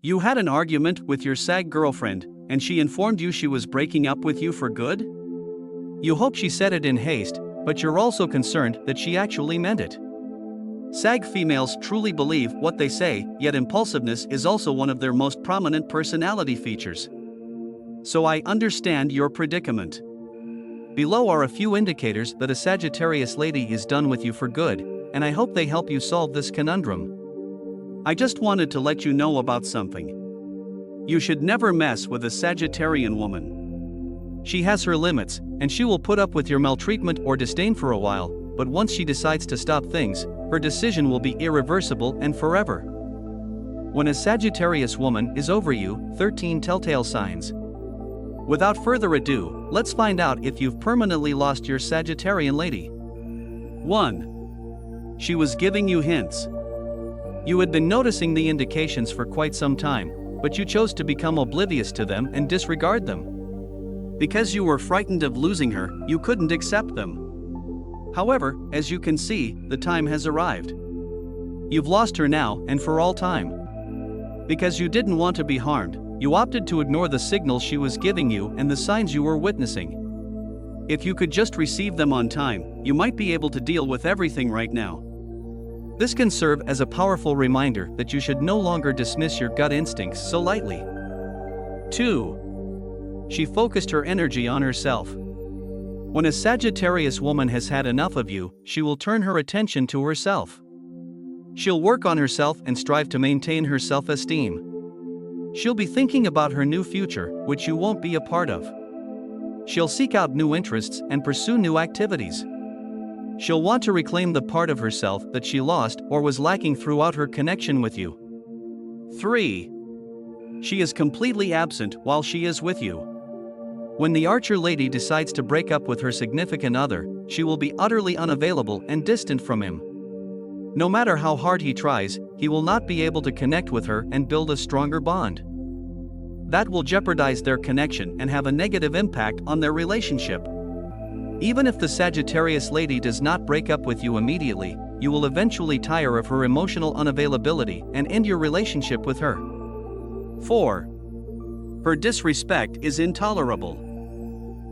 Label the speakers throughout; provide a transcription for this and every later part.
Speaker 1: You had an argument with your Sag girlfriend, and she informed you she was breaking up with you for good? You hope she said it in haste, but you're also concerned that she actually meant it. Sag females truly believe what they say, yet impulsiveness is also one of their most prominent personality features. So I understand your predicament. Below are a few indicators that a Sagittarius lady is done with you for good, and I hope they help you solve this conundrum. I just wanted to let you know about something. You should never mess with a Sagittarian woman. She has her limits, and she will put up with your maltreatment or disdain for a while, but once she decides to stop things, her decision will be irreversible and forever. When a Sagittarius woman is over you, 13 telltale signs. Without further ado, let's find out if you've permanently lost your Sagittarian lady. 1. She was giving you hints. You had been noticing the indications for quite some time, but you chose to become oblivious to them and disregard them. Because you were frightened of losing her, you couldn't accept them. However, as you can see, the time has arrived. You've lost her now and for all time. Because you didn't want to be harmed, you opted to ignore the signals she was giving you and the signs you were witnessing. If you could just receive them on time, you might be able to deal with everything right now. This can serve as a powerful reminder that you should no longer dismiss your gut instincts so lightly. 2. She focused her energy on herself. When a Sagittarius woman has had enough of you, she will turn her attention to herself. She'll work on herself and strive to maintain her self-esteem. She'll be thinking about her new future, which you won't be a part of. She'll seek out new interests and pursue new activities. She'll want to reclaim the part of herself that she lost or was lacking throughout her connection with you. 3. She is completely absent while she is with you. When the Archer lady decides to break up with her significant other, she will be utterly unavailable and distant from him. No matter how hard he tries, he will not be able to connect with her and build a stronger bond. That will jeopardize their connection and have a negative impact on their relationship. Even if the Sagittarius lady does not break up with you immediately, you will eventually tire of her emotional unavailability and end your relationship with her. 4. Her disrespect is intolerable.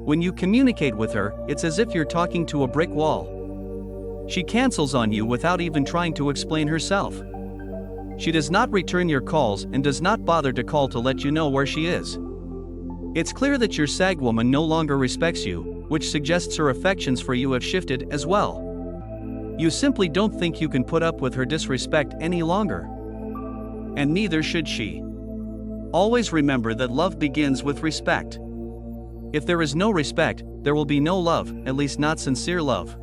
Speaker 1: When you communicate with her, it's as if you're talking to a brick wall. She cancels on you without even trying to explain herself. She does not return your calls and does not bother to call to let you know where she is. It's clear that your Sag woman no longer respects you, which suggests her affections for you have shifted as well. You simply don't think you can put up with her disrespect any longer. And neither should she. Always remember that love begins with respect. If there is no respect, there will be no love, at least not sincere love.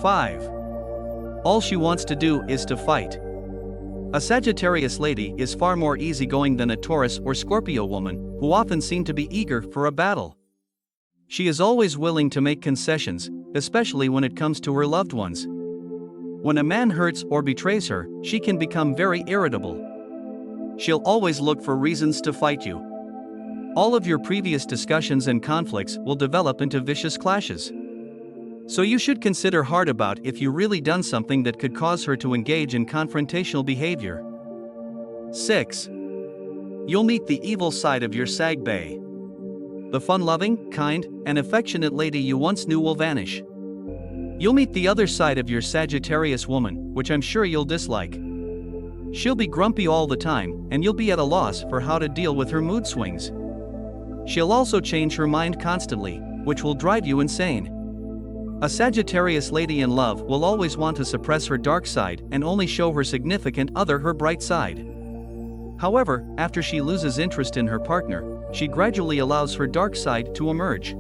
Speaker 1: 5. All she wants to do is to fight. A Sagittarius lady is far more easygoing than a Taurus or Scorpio woman, who often seem to be eager for a battle. She is always willing to make concessions, especially when it comes to her loved ones. When a man hurts or betrays her, she can become very irritable. She'll always look for reasons to fight you. All of your previous discussions and conflicts will develop into vicious clashes. So you should consider hard about if you really done something that could cause her to engage in confrontational behavior. 6. You'll meet the evil side of your Sag bae. The fun-loving, kind, and affectionate lady you once knew will vanish. You'll meet the other side of your Sagittarius woman, which I'm sure you'll dislike. She'll be grumpy all the time, and you'll be at a loss for how to deal with her mood swings. She'll also change her mind constantly, which will drive you insane. A Sagittarius lady in love will always want to suppress her dark side and only show her significant other her bright side. However, after she loses interest in her partner, she gradually allows her dark side to emerge.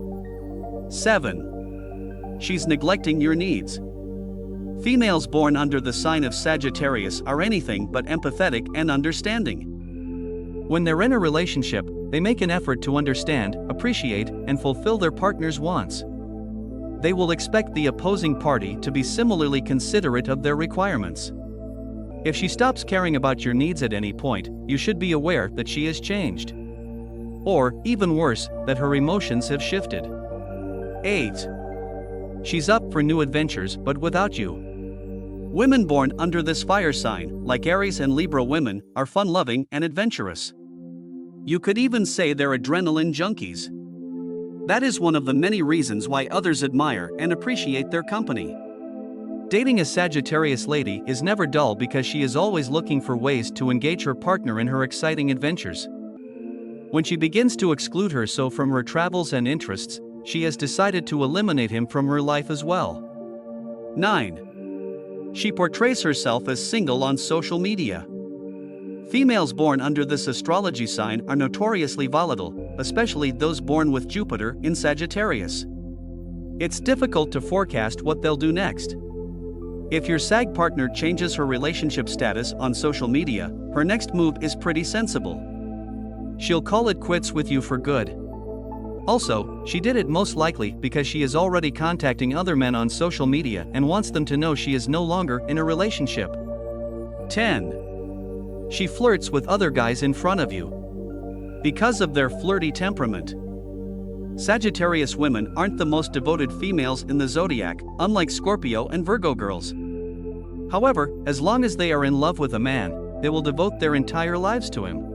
Speaker 1: 7. She's neglecting your needs. Females born under the sign of Sagittarius are anything but empathetic and understanding. When they're in a relationship, they make an effort to understand, appreciate, and fulfill their partner's wants. They will expect the opposing party to be similarly considerate of their requirements. If she stops caring about your needs at any point, you should be aware that she has changed. Or, even worse, that her emotions have shifted. 8. She's up for new adventures but without you. Women born under this fire sign, like Aries and Libra women, are fun-loving and adventurous. You could even say they're adrenaline junkies. That is one of the many reasons why others admire and appreciate their company. Dating a Sagittarius lady is never dull because she is always looking for ways to engage her partner in her exciting adventures. When she begins to exclude her from her travels and interests, she has decided to eliminate him from her life as well. 9. She portrays herself as single on social media. Females born under this astrology sign are notoriously volatile, especially those born with Jupiter in Sagittarius. It's difficult to forecast what they'll do next. If your Sag partner changes her relationship status on social media, her next move is pretty sensible. She'll call it quits with you for good. Also, she did it most likely because she is already contacting other men on social media and wants them to know she is no longer in a relationship. 10. She flirts with other guys in front of you. Because of their flirty temperament, Sagittarius women aren't the most devoted females in the zodiac, unlike Scorpio and Virgo girls. However, as long as they are in love with a man, they will devote their entire lives to him.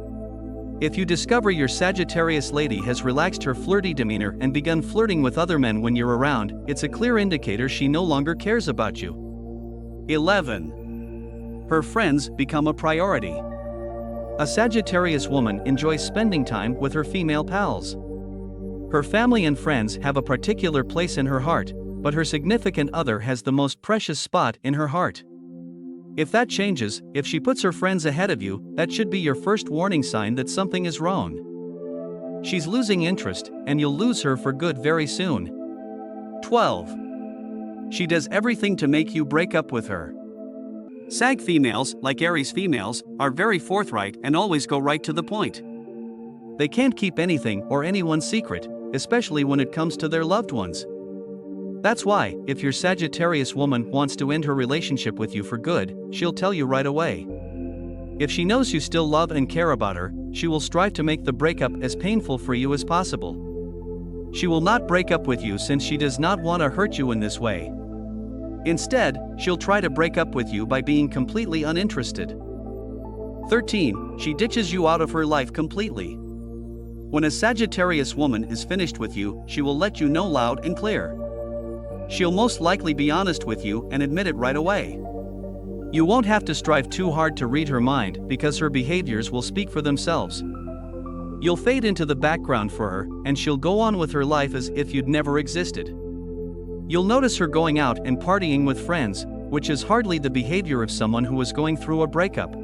Speaker 1: If you discover your Sagittarius lady has relaxed her flirty demeanor and begun flirting with other men when you're around, it's a clear indicator she no longer cares about you. 11. Her friends become a priority. A Sagittarius woman enjoys spending time with her female pals. Her family and friends have a particular place in her heart, but her significant other has the most precious spot in her heart. If that changes, if she puts her friends ahead of you, that should be your first warning sign that something is wrong. She's losing interest, and you'll lose her for good very soon. 12. She does everything to make you break up with her. Sag females, like Aries females, are very forthright and always go right to the point. They can't keep anything or anyone secret, especially when it comes to their loved ones. That's why, if your Sagittarius woman wants to end her relationship with you for good, she'll tell you right away. If she knows you still love and care about her, she will strive to make the breakup as painful for you as possible. She will not break up with you since she does not want to hurt you in this way. Instead, she'll try to break up with you by being completely uninterested. 13. She ditches you out of her life completely. When a Sagittarius woman is finished with you, she will let you know loud and clear. She'll most likely be honest with you and admit it right away. You won't have to strive too hard to read her mind because her behaviors will speak for themselves. You'll fade into the background for her, and she'll go on with her life as if you'd never existed. You'll notice her going out and partying with friends, which is hardly the behavior of someone who is going through a breakup.